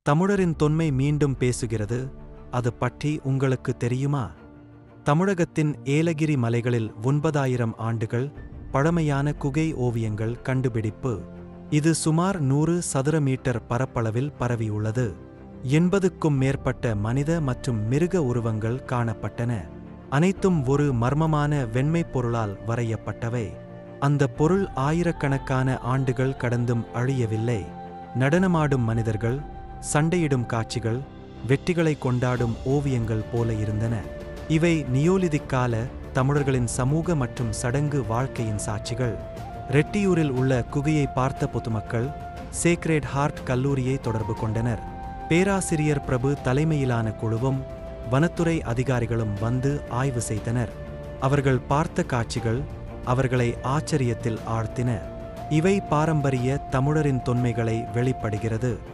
தமிழரின் தொன்மை மீண்டும் பேசுகிறது. அது பற்றி உங்களுக்கு தெரியுமா? தமிழகத்தின் ஏலகிரி மலைகளில் 9,000 ஆண்டுகள் பழமையான குகை ஓவியங்கள் கண்டுபிடிப்பு. இது சுமார் 100 சதுர மீட்டர் பரப்பளவில் பரவியுள்ளது. 80க்கும் மேற்பட்ட மனித மற்றும் மிருக உருவங்கள் காணப்பட்டன. அனைத்தும் ஒரு மர்மமான வெண்மைப் பொருளால் வரையப்பட்டவை. அந்த பொருள் ஆயிரக்கணக்கான ஆண்டுகள் கடந்தும் அழியவில்லை. நடனமாடும் மனிதர்கள், சண்டையிடும் காட்சிகள், வெற்றிகளை கொண்டாடும் ஓவியங்கள் போல இருந்தன. இவை நியோலிதிக் கால தமிழர்களின் சமூக மற்றும் சடங்கு வாழ்க்கையின் சாட்சிகள். ரெட்டியூரில் உள்ள குகையை பார்த்த பொதுமக்கள் சேக்ரேட் ஹார்ட் கல்லூரியை தொடர்பு கொண்டனர். பேராசிரியர் பிரபு தலைமையிலான குழுவும் வனத்துறை அதிகாரிகளும் வந்து ஆய்வு செய்தனர். அவர்கள் பார்த்த காட்சிகள் அவர்களை ஆச்சரியத்தில் ஆழ்த்தின. இவை பாரம்பரிய தமிழரின் தொன்மைகளை வெளிப்படுகிறது.